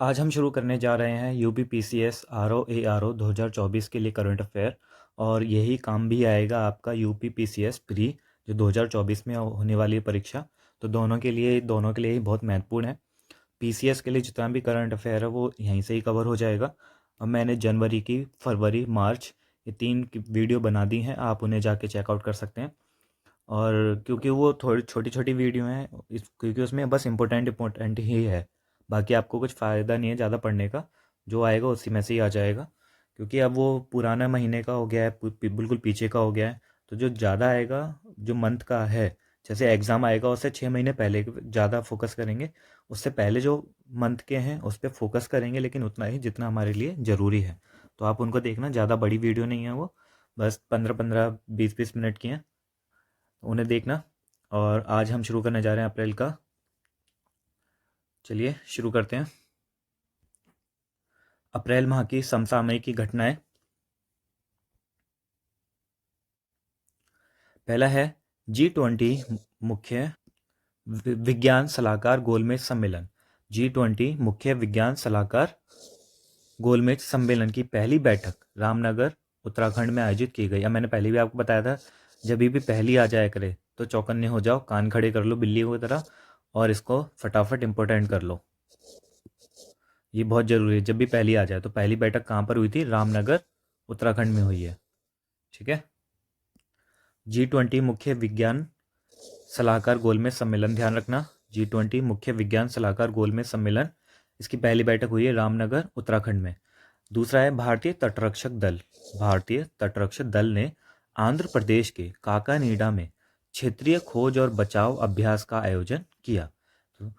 आज हम शुरू करने जा रहे हैं यूपी पीसीएस आरओ एआरओ 2024 के लिए करंट अफेयर। और यही काम भी आएगा आपका यूपी पीसीएस प्री जो 2024 में होने वाली है परीक्षा। तो दोनों के लिए ही बहुत महत्वपूर्ण है। पीसीएस के लिए जितना भी करंट अफेयर है वो यहीं से ही कवर हो जाएगा। अब मैंने जनवरी की, फरवरी, मार्च ये 3 की वीडियो बना दी हैं, आप उन्हें जाके चेकआउट कर सकते हैं। और क्योंकि वो थोड़ी छोटी छोटी वीडियो हैं, क्योंकि उसमें बस इम्पोर्टेंट ही है। बाकी आपको कुछ फ़ायदा नहीं है ज़्यादा पढ़ने का, जो आएगा उसी में से ही आ जाएगा। क्योंकि अब वो पुराना महीने का हो गया है, बिल्कुल पीछे का हो गया है। तो जो ज़्यादा आएगा, जो मंथ का है, जैसे एग्ज़ाम आएगा उससे 6 महीने पहले ज़्यादा फोकस करेंगे। उससे पहले जो मंथ के हैं उस पर फोकस करेंगे, लेकिन उतना ही जितना हमारे लिए ज़रूरी है। तो आप उनको देखना, ज़्यादा बड़ी वीडियो नहीं है वो, बस 15-15, 20-20 मिनट की हैं, उन्हें देखना। और आज हम शुरू करने जा रहे हैं अप्रैल का। चलिए शुरू करते हैं। अप्रैल माह की समसामयिक घटनाएं। पहला है G20 मुख्य विज्ञान सलाहकार गोलमेज सम्मेलन। G20 मुख्य विज्ञान सलाहकार गोलमेज सम्मेलन की पहली बैठक रामनगर उत्तराखंड में आयोजित की गई। अब मैंने पहले भी आपको बताया था, जब भी पहली आ जाया करे तो चौकन्ने हो जाओ, कान खड़े कर लो बिल्लियों की तरह, और इसको फटाफट इम्पोर्टेंट कर लो। ये बहुत ज़रूरी है, जब भी पहली आ जाए। तो पहली बैठक कहाँ पर हुई थी? रामनगर उत्तराखंड में हुई है। ठीक है। G20 मुख्य विज्ञान सलाहकार गोलमेज सम्मेलन, ध्यान रखना। G20 मुख्य विज्ञान सलाहकार गोलमेज सम्मेलन, इसकी पहली बैठक हुई है रामनगर उत्तराखंड में। दूसरा है भारतीय तटरक्षक दल। भारतीय तटरक्षक दल ने आंध्र प्रदेश के काकानीडा में क्षेत्रीय खोज और बचाव अभ्यास का आयोजन किया। तो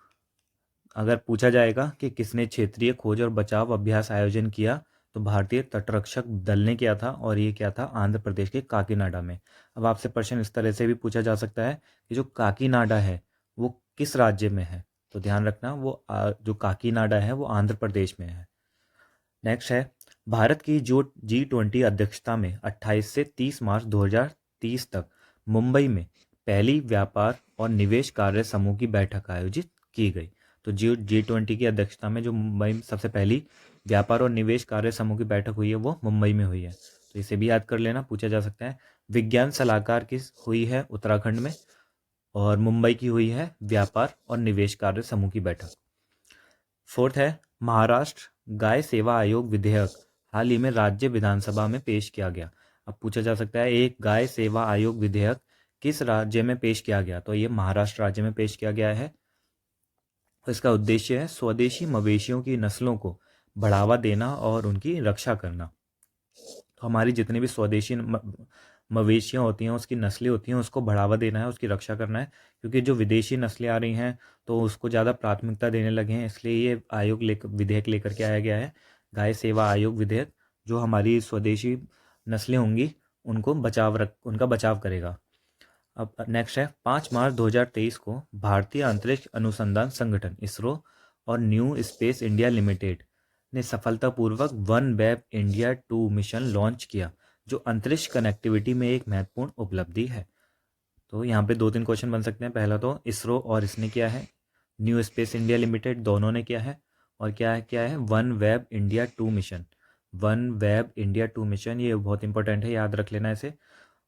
अगर पूछा जाएगा कि किसने क्षेत्रीय खोज और बचाव अभ्यास आयोजन किया, तो भारतीय तटरक्षक दल ने किया था, और ये क्या था? आंध्र प्रदेश के काकीनाडा में। अब आपसे प्रश्न इस तरह से भी पूछा जा सकता है कि जो काकीनाडा है वो किस राज्य में है? तो ध्यान रखना, वो जो काकीनाडा है वो आंध्र प्रदेश में है। नेक्स्ट है भारत की जो G20 अध्यक्षता में 28 से 30 मार्च 2030 तक मुंबई में पहली व्यापार और निवेश कार्य समूह की बैठक आयोजित की गई। तो G20 की अध्यक्षता में जो मुंबई में सबसे पहली व्यापार और निवेश कार्य समूह की बैठक हुई है वो मुंबई में हुई है। तो इसे भी याद कर लेना, पूछा जा सकता है। विज्ञान सलाहकार की हुई है उत्तराखंड में, और मुंबई की हुई है व्यापार और निवेश कार्य समूह की बैठक। फोर्थ है महाराष्ट्र गाय सेवा आयोग विधेयक हाल ही में राज्य विधानसभा में पेश किया गया। अब पूछा जा सकता है, एक गाय सेवा आयोग विधेयक किस राज्य में पेश किया गया? तो ये महाराष्ट्र राज्य में पेश किया गया है। इसका उद्देश्य है स्वदेशी मवेशियों की नस्लों को बढ़ावा देना और उनकी रक्षा करना। तो हमारी जितनी भी स्वदेशी मवेशियाँ होती हैं, उसकी नस्लें होती हैं, उसको बढ़ावा देना है, उसकी रक्षा करना है। क्योंकि जो विदेशी नस्लें आ रही हैं तो उसको ज़्यादा प्राथमिकता देने लगे हैं, इसलिए ये विधेयक लेकर के आया गया है, गाय सेवा आयोग विधेयक, जो हमारी स्वदेशी नस्लें होंगी उनका बचाव करेगा। अब नेक्स्ट है 5 मार्च 2023 को भारतीय अंतरिक्ष अनुसंधान संगठन इसरो और न्यू स्पेस इंडिया लिमिटेड ने सफलतापूर्वक one web India 2 mission launch किया, जो अंतरिक्ष कनेक्टिविटी में एक महत्वपूर्ण उपलब्धि है। तो यहाँ पे 2-3 क्वेश्चन बन सकते हैं। पहला तो इसरो और इसने किया है, न्यू स्पेस इंडिया लिमिटेड दोनों ने किया है, और क्या है one web India 2 mission. One web India 2 mission, ये बहुत इंपॉर्टेंट है, याद रख लेना इसे।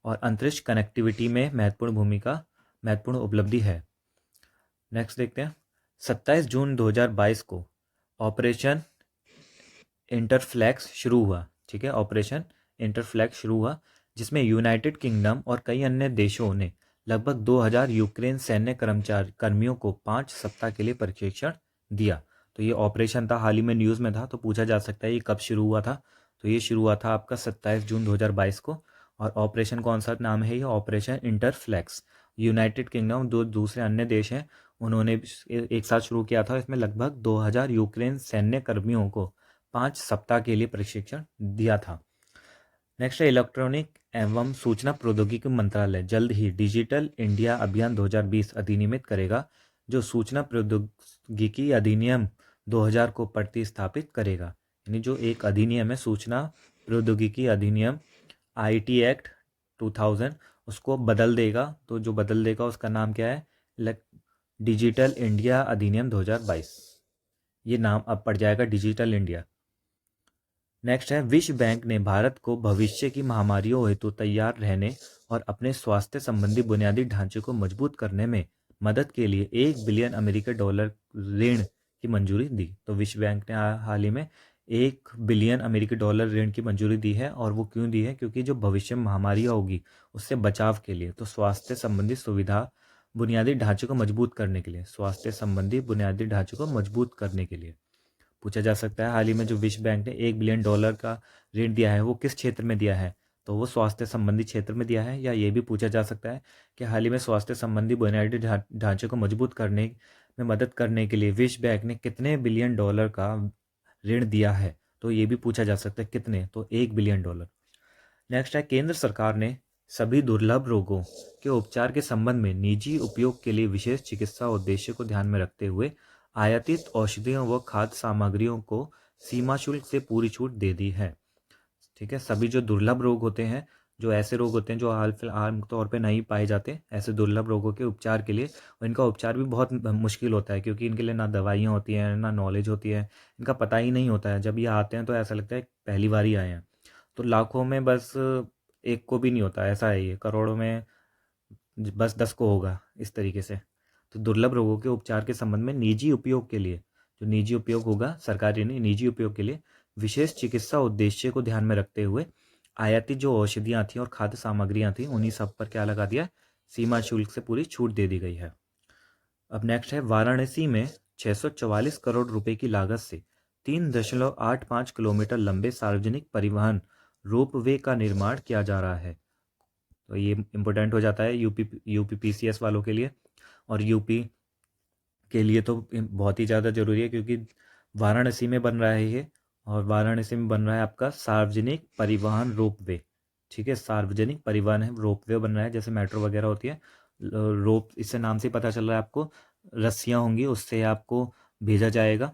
और अंतरिक्ष कनेक्टिविटी में महत्वपूर्ण उपलब्धि है। नेक्स्ट देखते हैं। 27 जून 2022 को ऑपरेशन इंटरफ्लैक्स शुरू हुआ। ठीक है, ऑपरेशन इंटरफ्लैक्स शुरू हुआ, जिसमें यूनाइटेड किंगडम और कई अन्य देशों ने लगभग 2000 यूक्रेन सैन्य कर्मियों को 5 सप्ताह के लिए प्रशिक्षण दिया। तो ये ऑपरेशन था, हाल ही में न्यूज़ में था, तो पूछा जा सकता है ये कब शुरू हुआ था? तो ये शुरू हुआ था आपका 27 जून 2022 को। और ऑपरेशन कौन सा नाम है? ये ऑपरेशन इंटरफ्लैक्स। यूनाइटेड किंगडम, दो दूसरे अन्य देश हैं, उन्होंने एक साथ शुरू किया था। इसमें लगभग 2000 यूक्रेन सैन्य कर्मियों को 5 सप्ताह के लिए प्रशिक्षण दिया था। नेक्स्ट है इलेक्ट्रॉनिक एवं सूचना प्रौद्योगिकी मंत्रालय जल्द ही डिजिटल इंडिया अभियान 2020 अधिनियमित करेगा, जो सूचना प्रौद्योगिकी अधिनियम 2000 को प्रतिस्थापित करेगा। यानी जो एक अधिनियम है, सूचना प्रौद्योगिकी अधिनियम IT एक्ट 2000, उसको बदल देगा। तो जो बदल देगा उसका नाम क्या है? डिजिटल इंडिया अधिनियम 2022। ये नाम अब पड़ जाएगा डिजिटल इंडिया। नेक्स्ट है, विश्व बैंक ने भारत को भविष्य की महामारियों हेतु तैयार रहने और अपने स्वास्थ्य संबंधी बुनियादी ढांचे को मजबूत करने में मदद के लिए $1 बिलियन ऋण की मंजूरी दी। तो विश्व बैंक ने हाल ही में $1 बिलियन ऋण की मंजूरी दी है। और वो क्यों दी है? क्योंकि जो भविष्य में महामारियाँ होगी उससे बचाव के लिए, तो स्वास्थ्य संबंधी सुविधा बुनियादी ढांचे को मजबूत करने के लिए, स्वास्थ्य संबंधी बुनियादी ढांचे को मजबूत करने के लिए पूछा जा सकता है। हाल ही में जो विश्व बैंक ने $1 बिलियन का ऋण दिया है वो किस क्षेत्र में दिया है? तो वो स्वास्थ्य संबंधी क्षेत्र में दिया है। या ये भी पूछा जा सकता है कि हाल ही में स्वास्थ्य संबंधी बुनियादी ढांचे को मजबूत करने में मदद करने के लिए विश्व बैंक ने कितने $1 बिलियन का ऋण दिया है? तो ये भी पूछा जा सकता है कितने, तो $1 बिलियन। नेक्स्ट है, केंद्र सरकार ने सभी दुर्लभ रोगों के उपचार के संबंध में निजी उपयोग के लिए विशेष चिकित्सा उद्देश्य को ध्यान में रखते हुए आयातित औषधियों व खाद्य सामग्रियों को सीमा शुल्क से पूरी छूट दे दी है। ठीक है, सभी जो दुर्लभ रोग होते हैं, जो ऐसे रोग होते हैं जो हाल फिलहाल आम तौर पे नहीं पाए जाते, ऐसे दुर्लभ रोगों के उपचार के लिए, और इनका उपचार भी बहुत मुश्किल होता है क्योंकि इनके लिए ना दवाइयाँ होती हैं ना नॉलेज होती है, इनका पता ही नहीं होता है। जब ये आते हैं तो ऐसा लगता है पहली बार ही आए हैं। तो लाखों में बस एक को भी नहीं होता, ऐसा है ये, करोड़ों में बस 10 को होगा, इस तरीके से। तो दुर्लभ रोगों के उपचार के संबंध में निजी उपयोग के लिए, जो निजी उपयोग होगा, सरकारी नहीं, निजी उपयोग के लिए विशेष चिकित्सा उद्देश्य को ध्यान में रखते हुए आयातित जो औषधियाँ थी और खाद्य सामग्रियाँ थी उन्हीं सब पर क्या लगा दिया? सीमा शुल्क से पूरी छूट दे दी गई है। अब नेक्स्ट है, वाराणसी में 644 करोड़ रुपए की लागत से 3.85 किलोमीटर लंबे सार्वजनिक परिवहन रोपवे का निर्माण किया जा रहा है। तो ये इम्पोर्टेंट हो जाता है यूपी पीसीएस वालों के लिए, और यूपी के लिए तो बहुत ही ज़्यादा ज़रूरी है क्योंकि वाराणसी में बन रहा है ये, और वाराणसी में बन रहा है आपका सार्वजनिक परिवहन रोपवे। ठीक है, सार्वजनिक परिवहन है रोपवे बन रहा है, जैसे मेट्रो वगैरह होती है। रोप, इससे नाम से पता चल रहा है आपको, रस्सियाँ होंगी उससे आपको भेजा जाएगा,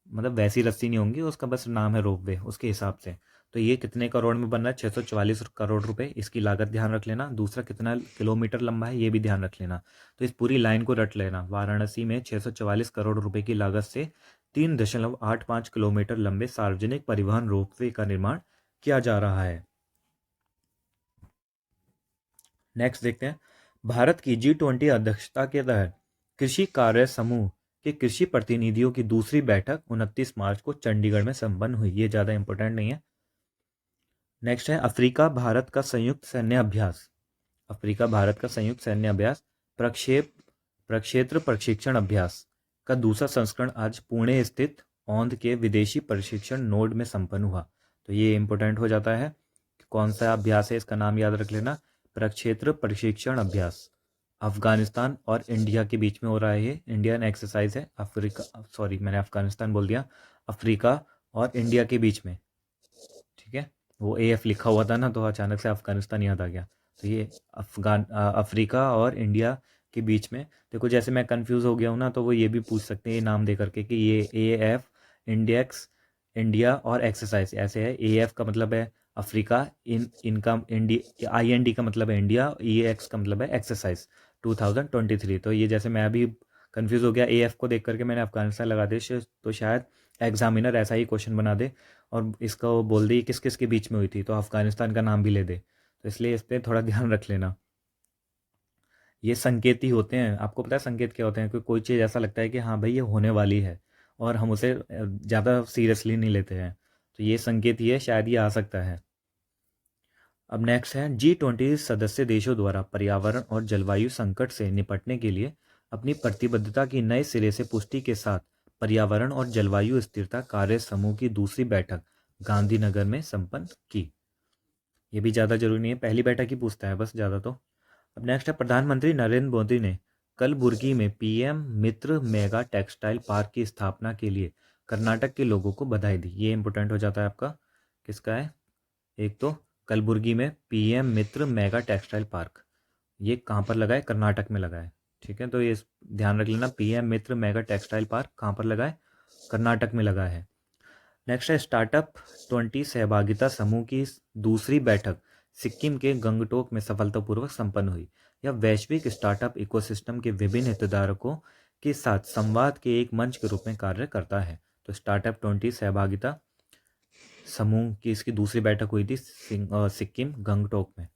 मतलब वैसी रस्सी नहीं होंगी, उसका बस नाम है रोपवे उसके हिसाब से। तो ये कितने करोड़ में बन रहा है? 644 करोड़ रुपए, इसकी लागत ध्यान रख लेना। दूसरा, कितना किलोमीटर लंबा है ये भी ध्यान रख लेना। तो इस पूरी लाइन को रट लेना, वाराणसी में 644 करोड़ रुपए की लागत से 3.85 किलोमीटर लंबे सार्वजनिक परिवहन रोपवे का निर्माण किया जा रहा है। नेक्स्ट देखते हैं, भारत की G20 अध्यक्षता के तहत कृषि कार्य समूह के कृषि प्रतिनिधियों की दूसरी बैठक 29 मार्च को चंडीगढ़ में संपन्न हुई। ये ज़्यादा इंपॉर्टेंट नहीं है। नेक्स्ट है, अफ्रीका भारत का संयुक्त सैन्य अभ्यास। अफ्रीका भारत का संयुक्त सैन्य अभ्यास प्रक्षेत्र प्रशिक्षण अभ्यास का दूसरा संस्करण आज पुणे स्थित औंध के विदेशी प्रशिक्षण नोड में संपन्न हुआ। तो ये इंपॉर्टेंट हो जाता है, कौन सा अभ्यास है, इसका नाम याद रख लेना, प्रक्षेत्र प्रशिक्षण अभ्यास। अफगानिस्तान और इंडिया के बीच में हो रहा है, ये इंडियन एक्सरसाइज है। अफ्रीका, सॉरी मैंने अफगानिस्तान बोल दिया, अफ्रीका और इंडिया के बीच में। ठीक है, वो AF लिखा हुआ था ना तो अचानक से अफगानिस्तान याद आ गया। तो ये अफ्रीका और इंडिया के बीच में, देखो जैसे मैं कंफ्यूज हो गया हूँ ना, तो वो ये भी पूछ सकते हैं ये नाम दे करके कि ये AF इंडेक्स इंडिया और एक्सरसाइज ऐसे है। AF का मतलब है अफ्रीका, इनका IND का मतलब है इंडिया, EX का मतलब है एक्सरसाइज 2023। तो ये जैसे मैं अभी कंफ्यूज हो गया, AF को देख करके मैंने अफगानिस्तान लगा दे, तो शायद एग्जामिनर ऐसा ही क्वेश्चन बना दे और इसका वो बोल दे किस किस के बीच में हुई थी, तो अफगानिस्तान का नाम भी ले दे। तो इसलिए इस पर थोड़ा ध्यान रख लेना। ये संकेत ही होते हैं, आपको पता है संकेत क्या होते हैं? कोई चीज़ ऐसा लगता है कि हाँ भाई ये होने वाली है और हम उसे ज़्यादा सीरियसली नहीं लेते हैं, तो ये संकेत ही है, शायद ये आ सकता है। अब नेक्स्ट है, G20 सदस्य देशों द्वारा पर्यावरण और जलवायु संकट से निपटने के लिए अपनी प्रतिबद्धता की नए सिरे से पुष्टि के साथ पर्यावरण और जलवायु स्थिरता कार्य समूह की दूसरी बैठक गांधीनगर में संपन्न की। ये भी ज़्यादा जरूरी नहीं है, पहली बैठक ही पूछता है बस ज़्यादा तो। अब नेक्स्ट है, प्रधानमंत्री नरेंद्र मोदी ने कलबुर्गी में PM मित्र मेगा टेक्सटाइल पार्क की स्थापना के लिए कर्नाटक के लोगों को बधाई दी। ये इंपॉर्टेंट हो जाता है आपका, किसका है? एक तो कलबुर्गी में PM मित्र मेगा टेक्सटाइल पार्क, ये कहाँ पर लगा है? कर्नाटक में लगा है। ठीक है, तो ये ध्यान रख लेना, PM मित्र मेगा टेक्सटाइल पार्क कहाँ पर लगा है? कर्नाटक में लगा है। नेक्स्ट है, स्टार्टअप 20 सहभागिता समूह की दूसरी बैठक सिक्किम के गंगटोक में सफलतापूर्वक संपन्न हुई। यह वैश्विक स्टार्टअप इकोसिस्टम के विभिन्न हितधारकों के साथ संवाद के एक मंच के रूप में कार्य करता है। तो स्टार्टअप 20 सहभागिता समूह की इसकी दूसरी बैठक हुई थी सिक्किम गंगटोक में।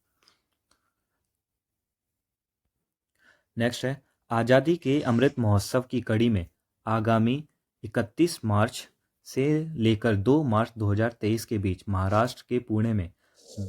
नेक्स्ट है, आज़ादी के अमृत महोत्सव की कड़ी में आगामी 31 मार्च से लेकर 2 मार्च 2023 के बीच महाराष्ट्र के पुणे में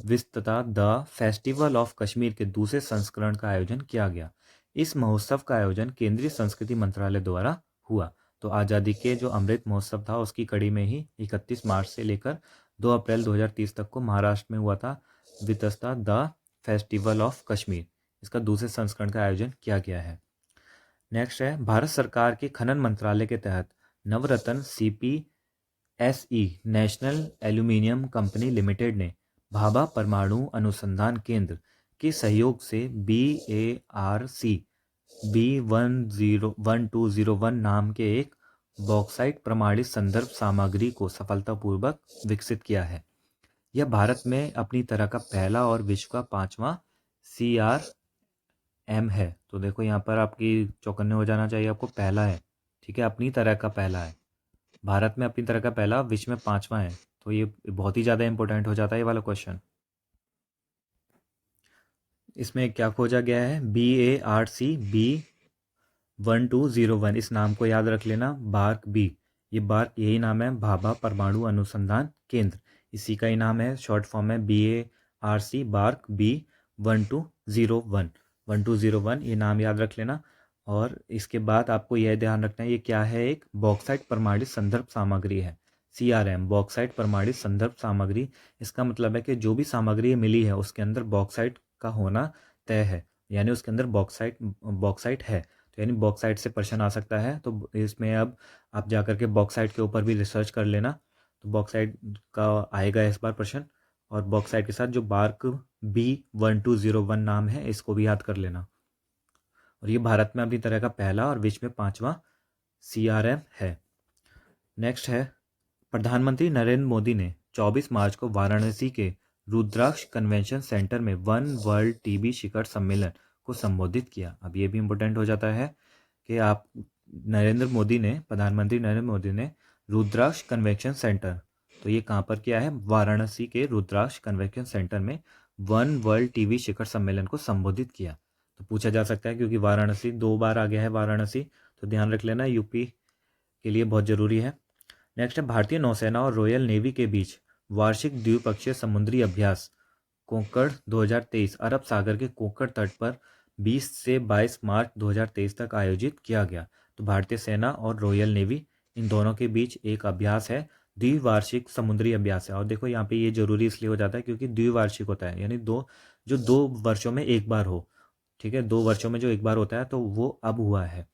विस्तृता द फेस्टिवल ऑफ कश्मीर के दूसरे संस्करण का आयोजन किया गया। इस महोत्सव का आयोजन केंद्रीय संस्कृति मंत्रालय द्वारा हुआ। तो आज़ादी के जो अमृत महोत्सव था उसकी कड़ी में ही 31 मार्च से लेकर 2 अप्रैल 2030 तक को महाराष्ट्र में हुआ था विस्तृता द फेस्टिवल ऑफ कश्मीर। इसका दूसरे संस्करण का आयोजन किया गया है। नेक्स्ट है, भारत सरकार के खनन मंत्रालय के तहत नवरत्न CPSE national aluminium company limited ने भाभा परमाणु अनुसंधान केंद्र के सहयोग से BARC B1201 नाम के एक बॉक्साइट प्रमाणित संदर्भ सामग्री को सफलतापूर्वक विकसित किया है। यह भारत में अपनी तरह का पहला और विश्व का 5वां CRM है। तो देखो यहाँ पर आपकी चौकन्ने हो जाना चाहिए, आपको पहला है, ठीक है, अपनी तरह का पहला है, भारत में अपनी तरह का पहला, विश्व में 5वां है। तो ये बहुत ही ज़्यादा इंपॉर्टेंट हो जाता है ये वाला क्वेश्चन। इसमें क्या खोजा गया है, BARC B1201, इस नाम को याद रख लेना, बार्क बी, ये बार्क यही नाम है, भाभा परमाणु अनुसंधान केंद्र, इसी का ही नाम है, शॉर्ट फॉर्म है BARC बार्क B1201 ये नाम याद रख लेना। और इसके बाद आपको यह ध्यान रखना है ये क्या है, एक बॉक्साइट प्रमाणित संदर्भ सामग्री है, CRM बॉक्साइट प्रमाणित संदर्भ सामग्री। इसका मतलब है कि जो भी सामग्री मिली है उसके अंदर बॉक्साइट का होना तय है, यानी उसके अंदर बॉक्साइट है। तो यानी बॉक्साइट से प्रश्न आ सकता है। तो इसमें अब आप जाकर के बॉक्साइट के ऊपर भी रिसर्च कर लेना, तो बॉक्साइट का आएगा इस बार प्रश्न। और बॉक्साइट के साथ जो बार्क B1201 नाम है इसको भी याद कर लेना। और ये भारत में अपनी तरह का पहला और विश्व में 5वां CRM है। नेक्स्ट है, प्रधानमंत्री नरेंद्र मोदी ने 24 मार्च को वाराणसी के रुद्राक्ष कन्वेंशन सेंटर में वन वर्ल्ड टीबी शिखर सम्मेलन को संबोधित किया। अब ये भी इम्पोर्टेंट हो जाता है कि आप प्रधानमंत्री नरेंद्र मोदी ने रुद्राक्ष कन्वेंशन सेंटर, तो ये कहाँ पर किया है, वाराणसी के रुद्राक्ष कन्वेंशन सेंटर में वन वर्ल्ड टीबी शिखर सम्मेलन को संबोधित किया। तो पूछा जा सकता है क्योंकि वाराणसी 2 बार आ गया है वाराणसी, तो ध्यान रख लेना, यूपी के लिए बहुत ज़रूरी है। नेक्स्ट है, भारतीय नौसेना और रॉयल नेवी के बीच वार्षिक द्विपक्षीय समुद्री अभ्यास कोंकण 2023 अरब सागर के कोंकण तट पर 20 से 22 मार्च 2023 तक आयोजित किया गया। तो भारतीय सेना और रॉयल नेवी इन दोनों के बीच एक अभ्यास है, द्विवार्षिक समुद्री अभ्यास है। और देखो यहाँ पे ये जरूरी इसलिए हो जाता है क्योंकि द्विवार्षिक होता है, यानी 2 वर्षों में एक बार हो, ठीक है, 2 वर्षों में जो एक बार होता है, तो वो अब हुआ है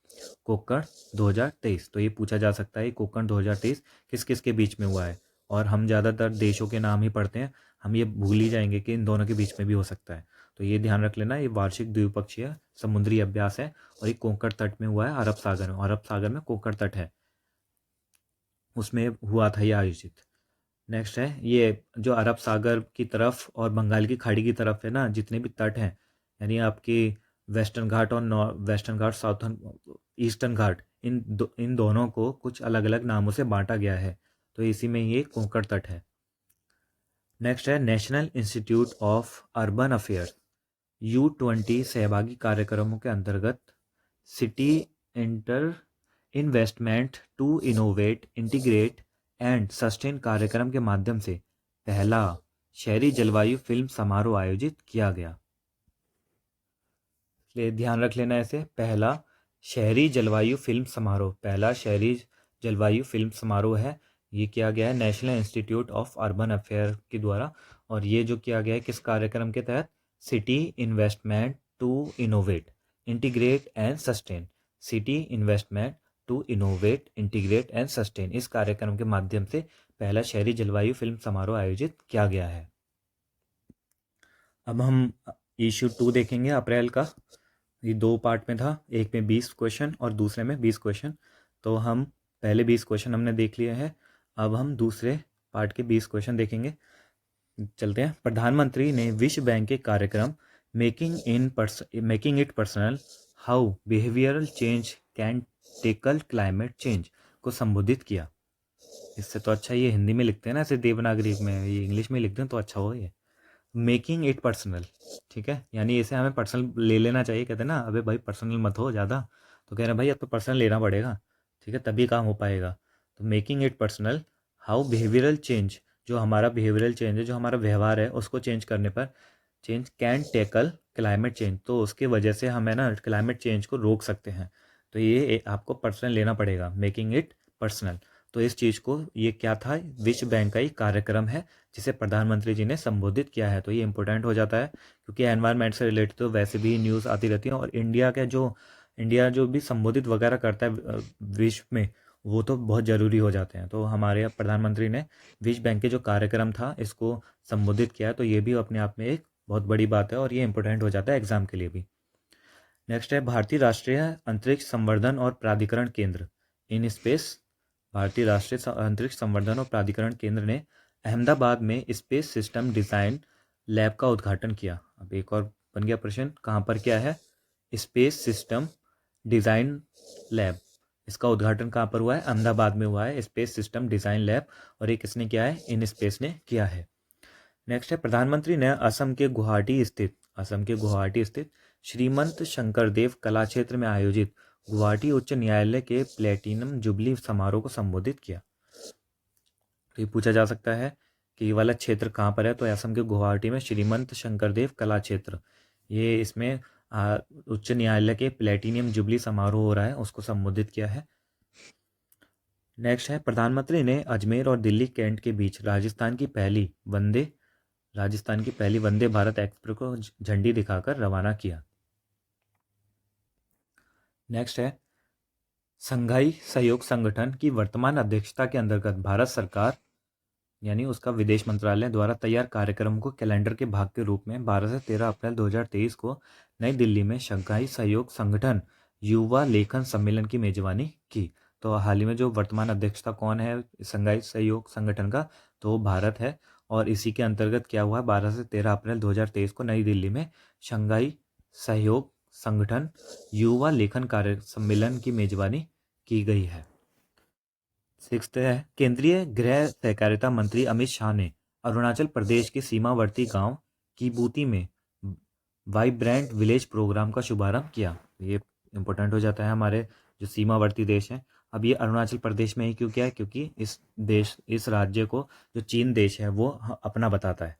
कोंकण 2023। तो ये पूछा जा सकता है कोंकण 2023 किस किस के बीच में हुआ है। और हम ज़्यादातर देशों के नाम ही पढ़ते हैं, हम ये भूल ही जाएंगे कि इन दोनों के बीच में भी हो सकता है। तो ये ध्यान रख लेना, ये वार्षिक द्विपक्षीय समुद्री अभ्यास है और ये कोंकण तट में हुआ है, अरब सागर में। अरब सागर में कोंकण तट है, उसमें हुआ था ये आयोजित। नेक्स्ट है, ये जो अरब सागर की तरफ और बंगाल की खाड़ी की तरफ है ना, जितने भी तट हैं, यानी आपकी वेस्टर्न घाट और वेस्टर्न घाट, साउथर्न ईस्टर्न घाट, इन दोनों को कुछ अलग अलग नामों से बांटा गया है। तो इसी में ये कोंकण तट है। नेक्स्ट है, national institute of urban affairs U20 सहभागी कार्यक्रमों के अंतर्गत city inter investment to innovate, integrate and sustain कार्यक्रम के माध्यम से पहला शहरी जलवायु फिल्म समारोह आयोजित किया गया। इसलिए ध्यान रख लेना ऐसे, पहला शहरी जलवायु फिल्म समारोह है, ये किया गया है national institute of urban affair के द्वारा। और ये जो किया गया है किस कार्यक्रम के तहत, city investment to innovate, integrate and sustain, city investment to innovate, integrate and sustain, इस कार्यक्रम के माध्यम से पहला शहरी जलवायु फिल्म समारोह आयोजित किया गया है। अब हम इशू 2 देखेंगे अप्रैल का। ये 2 पार्ट में था, एक में 20 क्वेश्चन और दूसरे में 20 क्वेश्चन। तो हम पहले 20 क्वेश्चन हमने देख लिए हैं, अब हम दूसरे पार्ट के 20 क्वेश्चन देखेंगे। चलते हैं। प्रधानमंत्री ने विश्व बैंक के कार्यक्रम making it personal how behavioural change can tackle climate change को संबोधित किया। इससे तो अच्छा ये हिंदी में लिखते हैं ना, ऐसे देवनागरी में, ये इंग्लिश में लिखते हैं तो अच्छा हो ये। मेकिंग इट पर्सनल, ठीक है, यानी इसे हमें पर्सनल ले लेना चाहिए। कहते हैं ना, अबे भाई पर्सनल मत हो ज़्यादा, तो कह रहे हैं भाई अब तो पर्सनल लेना पड़ेगा, ठीक है, तभी काम हो पाएगा। तो making it personal, how behavioural change, जो हमारा बिहेवियरल चेंज है, जो हमारा व्यवहार है उसको चेंज करने पर change can tackle climate change, तो उसकी वजह से हमें ना क्लाइमेट चेंज को रोक सकते हैं। तो ये आपको पर्सनल लेना पड़ेगा, मेकिंग इट पर्सनल। तो इस चीज़ को, ये क्या था, विश्व बैंक का ही कार्यक्रम है जिसे प्रधानमंत्री जी ने संबोधित किया है। तो ये इंपॉर्टेंट हो जाता है क्योंकि एनवायरनमेंट से रिलेटेड तो वैसे भी न्यूज़ आती रहती है, और इंडिया जो भी संबोधित वगैरह करता है विश्व में, वो तो बहुत ज़रूरी हो जाते हैं। तो हमारे प्रधानमंत्री ने विश्व बैंक के जो कार्यक्रम था इसको संबोधित किया है, तो ये भी अपने आप में एक बहुत बड़ी बात है और ये इंपॉर्टेंट हो जाता है एग्जाम के लिए भी। नेक्स्ट है भारतीय राष्ट्रीय अंतरिक्ष संवर्धन और प्राधिकरण केंद्र इन स्पेस। भारतीय राष्ट्रीय अंतरिक्ष संवर्धन और प्राधिकरण केंद्र ने अहमदाबाद में स्पेस सिस्टम डिज़ाइन लैब का उद्घाटन किया। अब एक और बन गया प्रश्न, कहाँ पर क्या है, स्पेस सिस्टम डिज़ाइन लैब, इसका उद्घाटन कहाँ पर हुआ है, अहमदाबाद में हुआ है, स्पेस सिस्टम डिज़ाइन लैब, और ये किसने किया है, इन स्पेस ने किया है। नेक्स्ट है प्रधानमंत्री ने असम के गुवाहाटी स्थित श्रीमंत शंकरदेव कला क्षेत्र में आयोजित गुवाहाटी उच्च न्यायालय के प्लेटिनम जुबली समारोह को संबोधित किया। तो ये पूछा जा सकता है कि ये वाला क्षेत्र कहाँ पर है, तो असम के गुवाहाटी में श्रीमंत शंकरदेव कला क्षेत्र, ये इसमें उच्च न्यायालय के प्लेटिनियम जुबली समारोह हो रहा है, उसको संबोधित किया है। नेक्स्ट है प्रधानमंत्री ने अजमेर और दिल्ली कैंट के बीच राजस्थान की पहली वंदे भारत एक्सप्रेस को झंडी दिखाकर रवाना किया। नेक्स्ट है संघाई सहयोग संगठन की वर्तमान अध्यक्षता के अंतर्गत भारत सरकार यानी उसका विदेश मंत्रालय द्वारा तैयार कार्यक्रम को कैलेंडर के भाग के रूप में 12 से 13 अप्रैल 2023 को नई दिल्ली में शंघाई सहयोग संगठन युवा लेखन सम्मेलन की मेजबानी की। तो हाल ही में जो वर्तमान अध्यक्षता कौन है शंघाई सहयोग संगठन का, तो वो भारत है, और इसी के अंतर्गत क्या हुआ, 12 से 13 अप्रैल 2023 को नई दिल्ली में शंघाई सहयोग संगठन युवा लेखन कार्य सम्मेलन की मेजबानी की गई है। सिक्स्थ है केंद्रीय गृह सहकारिता मंत्री अमित शाह ने अरुणाचल प्रदेश के सीमावर्ती गांव कीबूती में वाइब्रेंट विलेज प्रोग्राम का शुभारंभ किया। ये इंपॉर्टेंट हो जाता है, हमारे जो सीमावर्ती देश हैं। अब ये अरुणाचल प्रदेश में ही क्यों किया है, क्योंकि इस राज्य को जो चीन देश है वो अपना बताता है,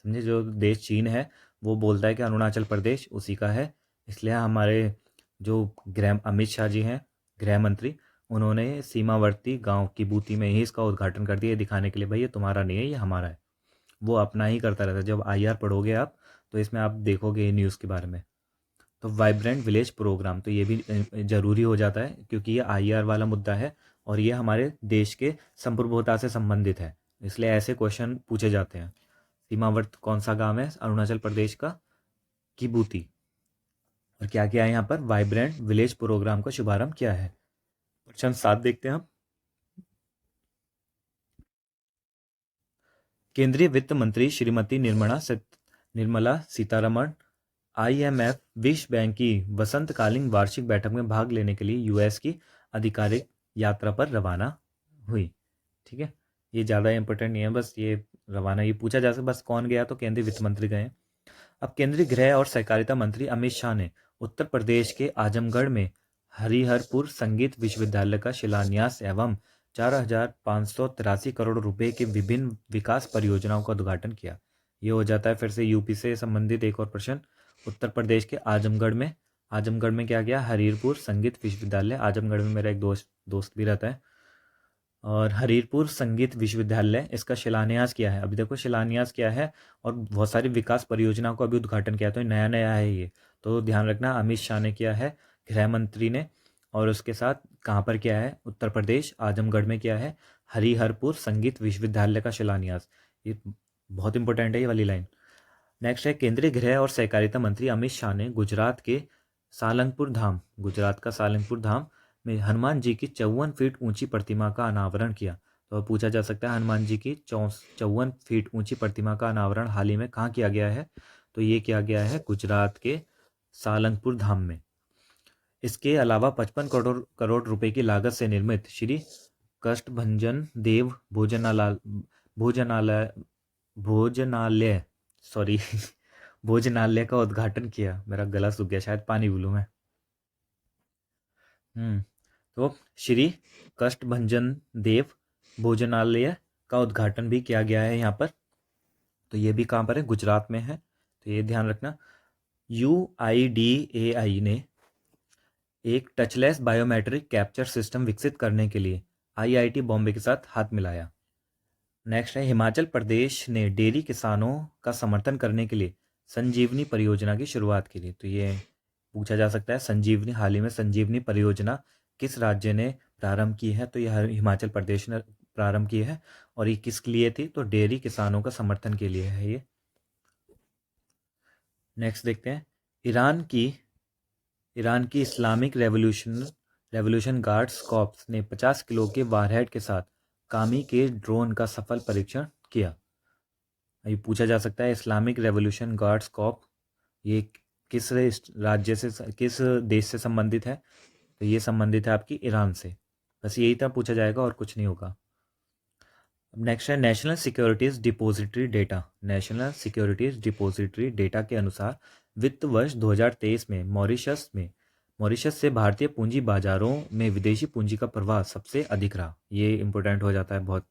समझे, जो देश चीन है वो बोलता है कि अरुणाचल प्रदेश उसी का है। इसलिए हमारे जो अमित शाह जी हैं गृह मंत्री, उन्होंने सीमावर्ती गांव की बूती में ही इसका उद्घाटन कर दिया, दिखाने के लिए भाई ये तुम्हारा नहीं है, ये हमारा है। वो अपना ही करता रहता है। जब आईआर पढ़ोगे आप तो इसमें आप देखोगे न्यूज़ के बारे में। तो वाइब्रेंट विलेज प्रोग्राम, तो ये भी ज़रूरी हो जाता है क्योंकि ये आईआर वाला मुद्दा है और ये हमारे देश के संप्रभुता से संबंधित है, इसलिए ऐसे क्वेश्चन पूछे जाते हैं। सीमावर्त कौन सा गांव है अरुणाचल प्रदेश का, किबूती। और क्या किया है यहाँ पर, वाइब्रेंट विलेज प्रोग्राम का शुभारंभ किया है। क्वेश्चन 7 देखते हैं हम। केंद्रीय वित्त मंत्री श्रीमती निर्मला सीतारमण आईएमएफ विश्व बैंक की वसंतकालीन वार्षिक बैठक में भाग लेने के लिए यूएस की आधिकारिक यात्रा पर रवाना हुई। ठीक है, ये ज़्यादा इंपॉर्टेंट नहीं है, बस ये रवाना, ये पूछा जा सकता बस कौन गया, तो केंद्रीय वित्त मंत्री गए। अब केंद्रीय गृह और सहकारिता मंत्री अमित शाह ने उत्तर प्रदेश के आजमगढ़ में हरिहरपुर संगीत विश्वविद्यालय का शिलान्यास एवं 4,583 करोड़ रुपए के विभिन्न विकास परियोजनाओं का उद्घाटन किया। ये हो जाता है फिर से यूपी से संबंधित एक और प्रश्न। उत्तर प्रदेश के आजमगढ़ में क्या किया, हरिहरपुर संगीत विश्वविद्यालय, आजमगढ़ में मेरा एक दोस्त भी रहता है, और हरिहरपुर संगीत विश्वविद्यालय, इसका शिलान्यास किया है। अभी देखो शिलान्यास किया है और बहुत सारी विकास परियोजनाओं का भी उद्घाटन किया, तो नया नया है ये, तो ध्यान रखना अमित शाह ने किया है, गृह मंत्री ने, और उसके साथ कहाँ पर किया है, उत्तर प्रदेश आजमगढ़ में किया है हरिहरपुर संगीत विश्वविद्यालय का शिलान्यास। ये बहुत इंपॉर्टेंट है ये वाली लाइन। नेक्स्ट है केंद्रीय गृह और सहकारिता मंत्री अमित शाह ने गुजरात का सालंगपुर धाम में हनुमान जी की 54 फीट ऊंची प्रतिमा का अनावरण किया। तो पूछा जा सकता है हनुमान जी की 54 फीट ऊंची प्रतिमा का अनावरण हाल ही में कहाँ किया गया है, तो ये किया गया है गुजरात के सालंगपुर धाम में। इसके अलावा 55 करोड़ करोड़ रुपए की लागत से निर्मित श्री कष्टभंजन देव भोजनालय भोजनालय सॉरी भोजनालय का उद्घाटन किया। मेरा गला सूख गया, शायद पानी पी लूं मैं। तो श्री कष्टभंजन देव भोजनालय का उद्घाटन भी किया गया है यहाँ पर। तो ये भी कहाँ पर है? गुजरात में है, तो ये ध्यान रखना। UIDAI ने एक टचलेस बायोमेट्रिक कैप्चर सिस्टम विकसित करने के लिए IIT बॉम्बे के साथ हाथ मिलाया। नेक्स्ट है, हिमाचल प्रदेश ने डेयरी किसानों का समर्थन करने के लिए संजीवनी परियोजना की शुरुआत की थी। तो ये पूछा जा सकता है, संजीवनी, हाल ही में संजीवनी परियोजना किस राज्य ने प्रारंभ की है? तो यह हिमाचल प्रदेश ने प्रारंभ की है। और ये किसके लिए थी? तो डेयरी किसानों का समर्थन के लिए है ये। नेक्स्ट देखते हैं, ईरान की इस्लामिक रेवोल्यूशन गार्ड्स कॉर्प्स ने 50 किलो के वारहेड के साथ कामी के ड्रोन का सफल परीक्षण किया। ये पूछा जा सकता है, इस्लामिक रेवोल्यूशन गार्ड्स कॉर्प ये किस राज्य से, किस देश से संबंधित है? तो ये संबंधित है आपकी ईरान से। बस यही था, पूछा जाएगा और कुछ नहीं होगा। नेक्स्ट है, national securities depository data. National securities depository data के अनुसार वित्त वर्ष 2023 में मॉरिशस से भारतीय पूंजी बाजारों में विदेशी पूंजी का प्रवाह सबसे अधिक रहा। ये इंपॉर्टेंट हो जाता है बहुत,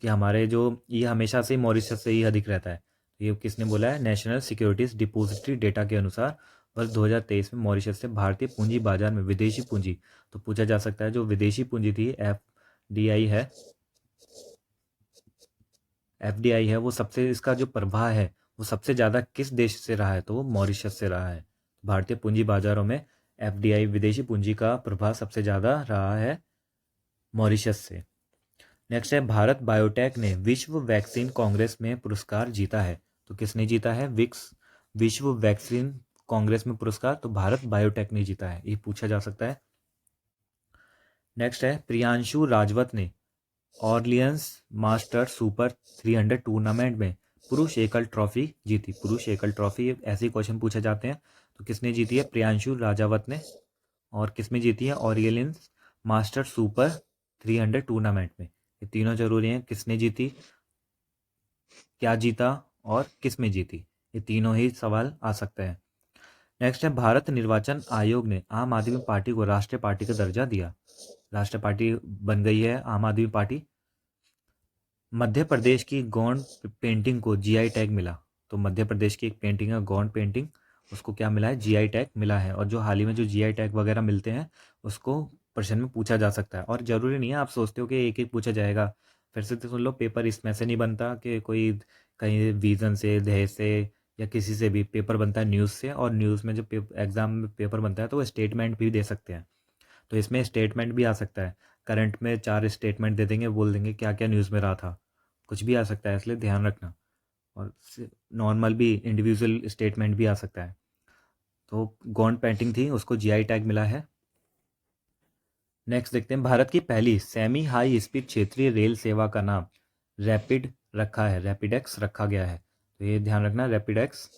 कि हमारे जो ये हमेशा से मॉरिशस से ही अधिक रहता है। ये किसने बोला है? नेशनल सिक्योरिटीज डिपॉजिटरी डेटा के अनुसार वर्ष 2023 में मॉरिशस से भारतीय पूंजी बाजार में विदेशी पूंजी, तो पूछा जा सकता है जो विदेशी पूंजी थी FDI है वो सबसे, इसका जो प्रवाह है वो सबसे ज़्यादा किस देश से रहा है? तो वो मॉरिशस से रहा है। भारतीय पूंजी बाजारों में FDI विदेशी पूंजी का प्रभाव सबसे ज़्यादा रहा है मॉरिशस से। नेक्स्ट है, भारत बायोटेक ने विश्व वैक्सीन कांग्रेस में पुरस्कार जीता है। तो किसने जीता है विश्व वैक्सीन कांग्रेस में पुरस्कार? तो भारत बायोटेक ने जीता है, ये पूछा जा सकता है। नेक्स्ट है, प्रियांशु राजवत ने ऑर्लियंस मास्टर सुपर 300 टूर्नामेंट में पुरुष एकल ट्रॉफी जीती। पुरुष एकल ट्रॉफी, ऐसे क्वेश्चन पूछे जाते हैं। तो किसने जीती है? प्रियांशु राजावत ने। और किसमें जीती है? ऑर्लियंस मास्टर सुपर 300 टूर्नामेंट में। ये तीनों जरूरी हैं, किसने जीती, क्या जीता और किस में जीती, ये तीनों ही सवाल आ सकते हैं। नेक्स्ट है, भारत निर्वाचन आयोग ने आम आदमी पार्टी को राष्ट्रीय पार्टी का दर्जा दिया। राष्ट्रीय पार्टी बन गई है आम आदमी पार्टी। मध्य प्रदेश की गौंड पेंटिंग को GI टैग मिला। तो मध्य प्रदेश की एक पेंटिंग है गौंड पेंटिंग, उसको क्या मिला है? GI टैग मिला है। और जो हाल ही में जो GI टैग वगैरह मिलते हैं उसको प्रश्न में पूछा जा सकता है। और ज़रूरी नहीं है आप सोचते हो कि एक एक पूछा जाएगा। फिर से तो सुन लो, पेपर इसमें से नहीं बनता कि कोई कहीं विजन से, दहेज से या किसी से भी पेपर बनता है, न्यूज़ से। और न्यूज़ में जब एग्ज़ाम में पेपर बनता है तो वो स्टेटमेंट भी दे सकते हैं। तो इसमें स्टेटमेंट भी आ सकता है। करंट में 4 स्टेटमेंट दे देंगे, बोल देंगे क्या क्या न्यूज़ में रहा था, कुछ भी आ सकता है, इसलिए ध्यान रखना। और नॉर्मल भी इंडिविजुअल स्टेटमेंट भी आ सकता है। तो गॉन्ड पेंटिंग थी, उसको GI टैग मिला है। नेक्स्ट देखते हैं, भारत की पहली सेमी हाई स्पीड क्षेत्रीय रेल सेवा का नाम रैपिडेक्स रखा गया है। तो ये ध्यान रखना, रैपिडेक्स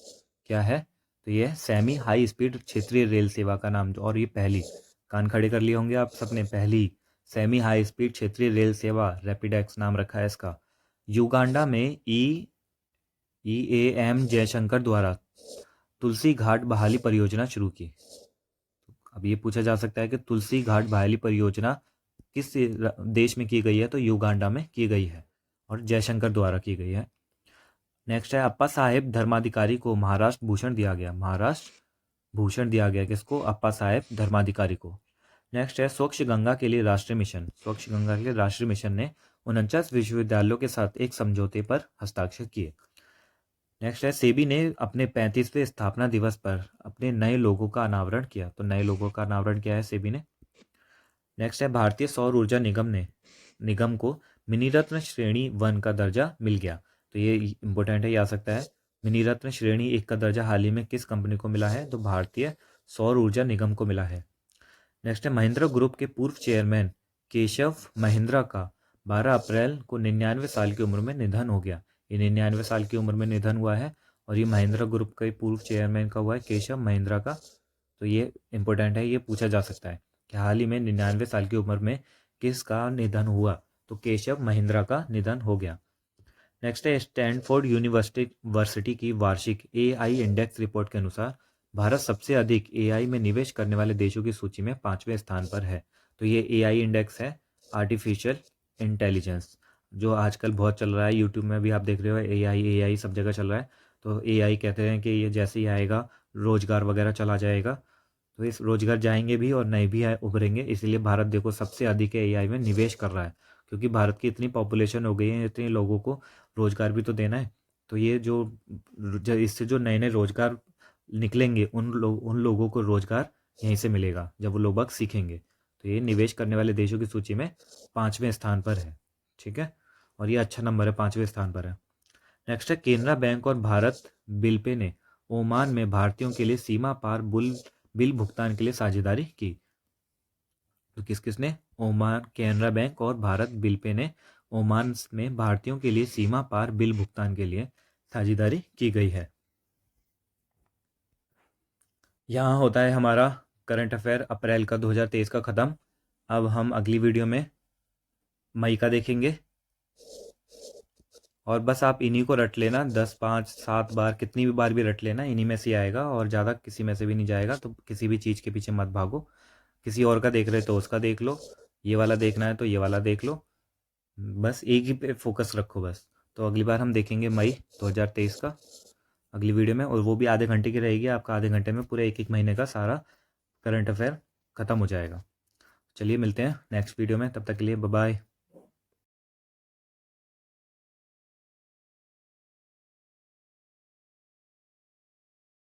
क्या है? तो ये सेमी हाई स्पीड क्षेत्रीय रेल सेवा का नाम, और ये पहली, कान खड़े कर लिए होंगे आप सबने, पहली सेमी हाई स्पीड क्षेत्रीय रेल सेवा रैपिडेक्स नाम रखा है इसका। युगांडा में EAM जयशंकर द्वारा तुलसी घाट बहाली परियोजना शुरू की। अब ये पूछा जा सकता है कि तुलसी घाट बहाली परियोजना किस देश में की गई है? तो युगांडा में की गई है और जयशंकर द्वारा की गई है। नेक्स्ट है, अप्पा साहेब धर्माधिकारी को महाराष्ट्र भूषण दिया गया। महाराष्ट्र भूषण दिया गया किसको? अप्पा साहेब धर्माधिकारी को। नेक्स्ट है, स्वच्छ गंगा के लिए राष्ट्रीय मिशन। स्वच्छ गंगा के लिए राष्ट्रीय मिशन ने 49 विश्वविद्यालयों के साथ एक समझौते पर हस्ताक्षर किए। नेक्स्ट है, सेबी ने अपने 35वें स्थापना दिवस पर अपने नए लोगों का अनावरण किया। तो नए लोगों का अनावरण किया है सेबी ने। नेक्स्ट है, भारतीय सौर ऊर्जा निगम को मिनीरत्न श्रेणी 1 का दर्जा मिल गया। तो ये इंपॉर्टेंट है, ये आ सकता है। मिनीरत्न श्रेणी 1 का दर्जा हाल ही में किस कंपनी को मिला है? तो भारतीय सौर ऊर्जा निगम को मिला है। नेक्स्ट है, महिंद्रा ग्रुप के पूर्व चेयरमैन केशव महिंद्रा का 12 अप्रैल को 99 साल की उम्र में निधन हो गया। ये 99 साल की उम्र में निधन हुआ है और ये महिंद्रा ग्रुप के पूर्व चेयरमैन का हुआ है, केशव महिंद्रा का। तो ये इम्पोर्टेंट है, ये पूछा जा सकता है कि हाल ही में 99 साल की उम्र में किसका निधन हुआ? तो केशव महिंद्रा का निधन हो गया। नेक्स्ट है स्टैनफोर्ड यूनिवर्सिटी की वार्षिक एआई इंडेक्स रिपोर्ट के अनुसार भारत सबसे अधिक एआई में निवेश करने वाले देशों की सूची में 5वें स्थान पर है। तो ये एआई इंडेक्स है, आर्टिफिशियल इंटेलिजेंस, जो आजकल बहुत चल रहा है। यूट्यूब में भी आप देख रहे हो एआई एआई सब जगह चल रहा है। तो एआई कहते हैं कि ये जैसे ही आएगा रोजगार वगैरह चला जाएगा, तो इस रोजगार जाएंगे भी और नए भी उभरेंगे। इसलिए भारत देखो सबसे अधिक एआई में निवेश कर रहा है, क्योंकि भारत की इतनी पॉपुलेशन हो गई है, इतने लोगों को रोजगार भी तो देना है। तो ये इससे जो नए नए रोजगार निकलेंगे उन लोगों को रोजगार यहीं से मिलेगा जब वो लोग बाग सीखेंगे। तो ये निवेश करने वाले देशों की सूची में 5वें स्थान पर है। ठीक है, और ये अच्छा नंबर है, 5वें स्थान पर है। नेक्स्ट है केनरा बैंक और भारत बिलपे ने ओमान में भारतीयों के लिए सीमा पार बिल भुगतान के लिए साझेदारी की। तो किस किस ने? ओमान, केनरा बैंक और भारत बिलपे ने ओमान में भारतीयों के लिए सीमा पार बिल भुगतान के लिए साझेदारी की गई है। यहाँ होता है हमारा करंट अफेयर अप्रैल का 2023 का ख़त्म। अब हम अगली वीडियो में मई का देखेंगे, और बस आप इन्हीं को रट लेना, 10 5 7 बार, कितनी भी बार भी रट लेना, इन्हीं में से आएगा और ज़्यादा किसी में से भी नहीं जाएगा। तो किसी भी चीज़ के पीछे मत भागो। किसी और का देख रहे तो उसका देख लो, ये वाला देखना है तो ये वाला देख लो, बस एक ही पे फोकस रखो बस। तो अगली बार हम देखेंगे मई 2023 का अगली वीडियो में, और वो भी आधे घंटे की रहेगी। आपका आधे घंटे में पूरे एक महीने का सारा करंट अफेयर ख़त्म हो जाएगा। चलिए मिलते हैं नेक्स्ट वीडियो में, तब तक के लिए बाय बाय।